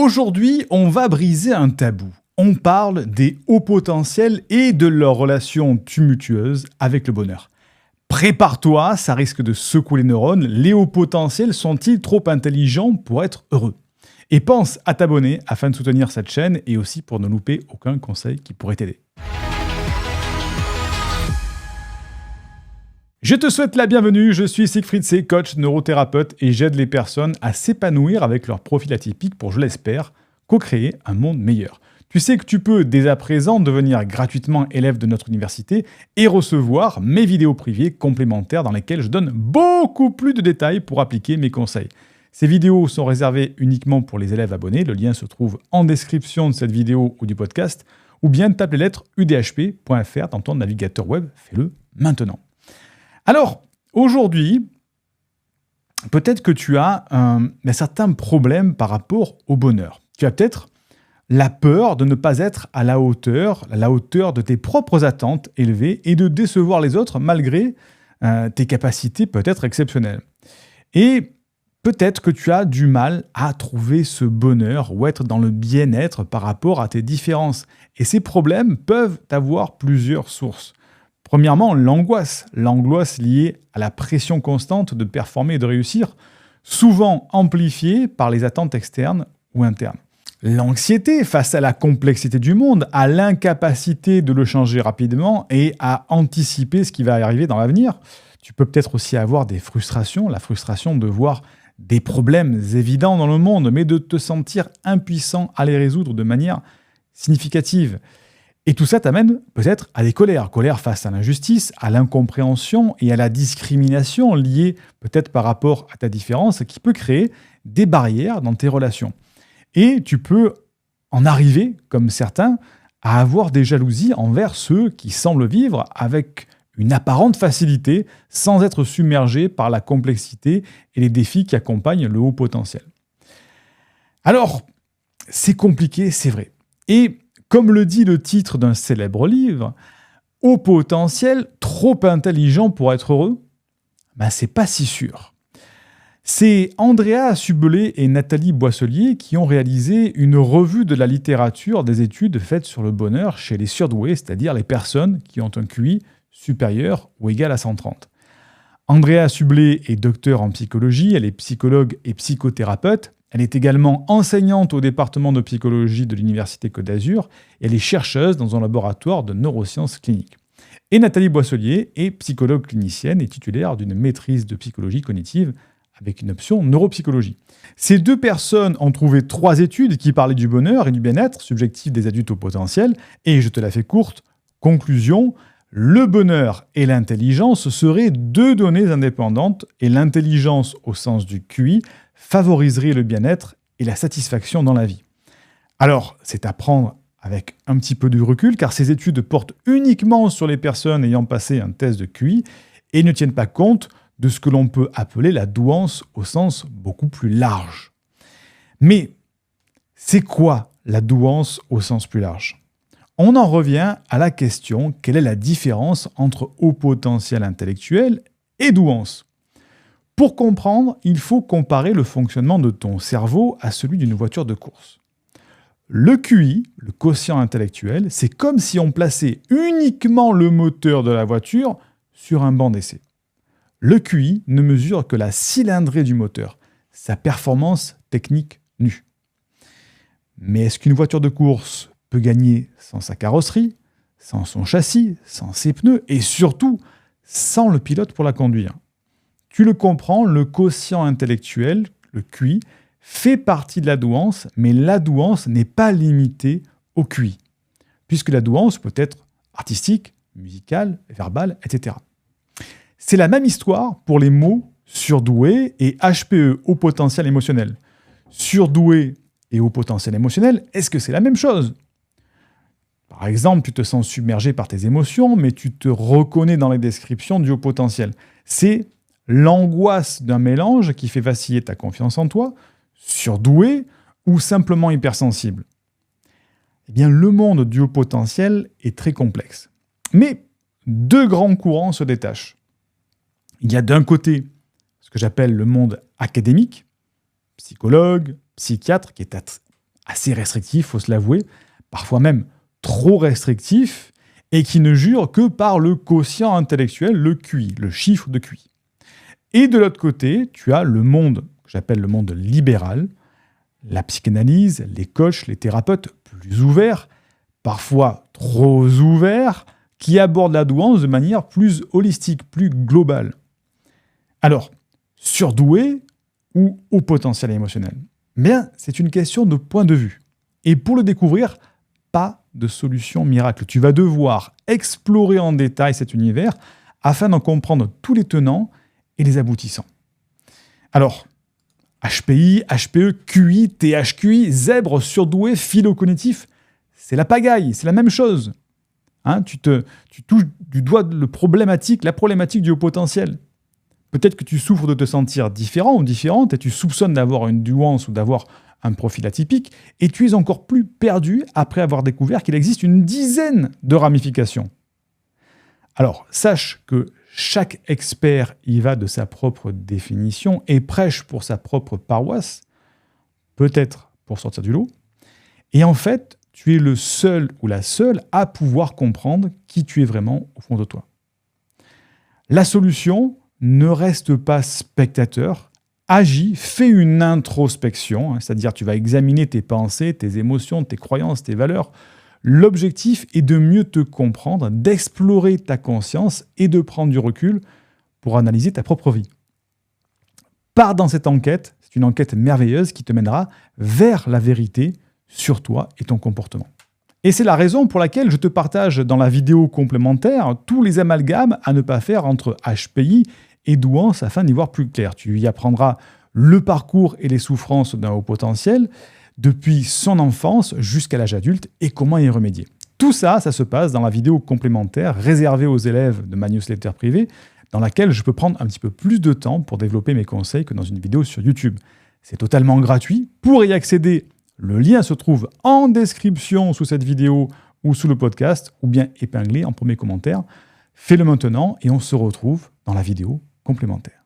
Aujourd'hui, on va briser un tabou. On parle des hauts potentiels et de leur relation tumultueuse avec le bonheur. Prépare-toi, ça risque de secouer les neurones. Les hauts potentiels sont-ils trop intelligents pour être heureux? Et pense à t'abonner afin de soutenir cette chaîne et aussi pour ne louper aucun conseil qui pourrait t'aider. Je te souhaite la bienvenue, je suis Siegfried C, coach neurothérapeute et j'aide les personnes à s'épanouir avec leur profil atypique pour, je l'espère, co-créer un monde meilleur. Tu sais que tu peux dès à présent devenir gratuitement élève de notre université et recevoir mes vidéos privées complémentaires dans lesquelles je donne beaucoup plus de détails pour appliquer mes conseils. Ces vidéos sont réservées uniquement pour les élèves abonnés, le lien se trouve en description de cette vidéo ou du podcast, ou bien tape les lettres udhp.fr dans ton navigateur web, fais-le maintenant. Alors, aujourd'hui, peut-être que tu as un certain problème par rapport au bonheur. Tu as peut-être la peur de ne pas être à la hauteur de tes propres attentes élevées et de décevoir les autres malgré tes capacités peut-être exceptionnelles. Et peut-être que tu as du mal à trouver ce bonheur ou être dans le bien-être par rapport à tes différences. Et ces problèmes peuvent avoir plusieurs sources. Premièrement, l'angoisse liée à la pression constante de performer et de réussir, souvent amplifiée par les attentes externes ou internes. L'anxiété face à la complexité du monde, à l'incapacité de le changer rapidement et à anticiper ce qui va arriver dans l'avenir. Tu peux peut-être aussi avoir des frustrations, la frustration de voir des problèmes évidents dans le monde, mais de te sentir impuissant à les résoudre de manière significative. Et tout ça t'amène peut-être à des colères. Colère face à l'injustice, à l'incompréhension et à la discrimination liée peut-être par rapport à ta différence qui peut créer des barrières dans tes relations. Et tu peux en arriver, comme certains, à avoir des jalousies envers ceux qui semblent vivre avec une apparente facilité sans être submergés par la complexité et les défis qui accompagnent le haut potentiel. Alors, c'est compliqué, c'est vrai. Et comme le dit le titre d'un célèbre livre, « Haut potentiel, trop intelligent pour être heureux », c'est pas si sûr. C'est Andrea Sublet et Nathalie Boisselier qui ont réalisé une revue de la littérature des études faites sur le bonheur chez les surdoués, c'est-à-dire les personnes qui ont un QI supérieur ou égal à 130. Andrea Sublet est docteure en psychologie, elle est psychologue et psychothérapeute. Elle est également enseignante au département de psychologie de l'Université Côte d'Azur et elle est chercheuse dans un laboratoire de neurosciences cliniques. Et Nathalie Boisselier est psychologue clinicienne et titulaire d'une maîtrise de psychologie cognitive avec une option neuropsychologie. Ces deux personnes ont trouvé 3 études qui parlaient du bonheur et du bien-être subjectif des adultes au potentiel et je te la fais courte, conclusion, le bonheur et l'intelligence seraient 2 données indépendantes et l'intelligence au sens du QI favoriserait le bien-être et la satisfaction dans la vie. Alors, c'est à prendre avec un petit peu de recul, car ces études portent uniquement sur les personnes ayant passé un test de QI et ne tiennent pas compte de ce que l'on peut appeler la douance au sens beaucoup plus large. Mais c'est quoi la douance au sens plus large? On en revient à la question, quelle est la différence entre haut potentiel intellectuel et douance? Pour comprendre, il faut comparer le fonctionnement de ton cerveau à celui d'une voiture de course. Le QI, le quotient intellectuel, c'est comme si on plaçait uniquement le moteur de la voiture sur un banc d'essai. Le QI ne mesure que la cylindrée du moteur, sa performance technique nue. Mais est-ce qu'une voiture de course peut gagner sans sa carrosserie, sans son châssis, sans ses pneus et surtout sans le pilote pour la conduire? Tu le comprends, le quotient intellectuel, le QI, fait partie de la douance, mais la douance n'est pas limitée au QI, puisque la douance peut être artistique, musicale, verbale, etc. C'est la même histoire pour les mots surdoué et HPE, haut potentiel émotionnel. Surdoué et haut potentiel émotionnel, est-ce que c'est la même chose? Par exemple, tu te sens submergé par tes émotions, mais tu te reconnais dans les descriptions du haut potentiel. C'est l'angoisse d'un mélange qui fait vaciller ta confiance en toi, surdoué ou simplement hypersensible. Eh bien, le monde du haut potentiel est très complexe. Mais 2 grands courants se détachent. Il y a d'un côté ce que j'appelle le monde académique, psychologue, psychiatre, qui est assez restrictif, faut se l'avouer, parfois même trop restrictif, et qui ne jure que par le quotient intellectuel, le QI, le chiffre de QI. Et de l'autre côté, tu as le monde que j'appelle le monde libéral, la psychanalyse, les coachs, les thérapeutes plus ouverts, parfois trop ouverts, qui abordent la douance de manière plus holistique, plus globale. Alors, surdoué ou haut potentiel émotionnel? Bien, c'est une question de point de vue. Et pour le découvrir, pas de solution miracle. Tu vas devoir explorer en détail cet univers afin d'en comprendre tous les tenants et les aboutissants. Alors, HPI, HPE, QI, THQI, zèbre, surdoué, philo-cognitif, c'est la pagaille, c'est la même chose. Tu touches du doigt la problématique du haut potentiel. Peut-être que tu souffres de te sentir différent ou différente et tu soupçonnes d'avoir une douance ou d'avoir un profil atypique et tu es encore plus perdu après avoir découvert qu'il existe une dizaine de ramifications. Alors, sache que chaque expert y va de sa propre définition et prêche pour sa propre paroisse, peut-être pour sortir du lot. Et en fait, tu es le seul ou la seule à pouvoir comprendre qui tu es vraiment au fond de toi. La solution, ne reste pas spectateur, agis, fais une introspection, c'est-à-dire tu vas examiner tes pensées, tes émotions, tes croyances, tes valeurs. L'objectif est de mieux te comprendre, d'explorer ta conscience et de prendre du recul pour analyser ta propre vie. Pars dans cette enquête, c'est une enquête merveilleuse qui te mènera vers la vérité sur toi et ton comportement. Et c'est la raison pour laquelle je te partage dans la vidéo complémentaire tous les amalgames à ne pas faire entre HPI et douance afin d'y voir plus clair. Tu y apprendras le parcours et les souffrances d'un haut potentiel depuis son enfance jusqu'à l'âge adulte et comment y remédier. Tout ça, ça se passe dans la vidéo complémentaire réservée aux élèves de ma newsletter privée dans laquelle je peux prendre un petit peu plus de temps pour développer mes conseils que dans une vidéo sur YouTube. C'est totalement gratuit. Pour y accéder, le lien se trouve en description sous cette vidéo ou sous le podcast ou bien épinglé en premier commentaire. Fais-le maintenant et on se retrouve dans la vidéo complémentaire.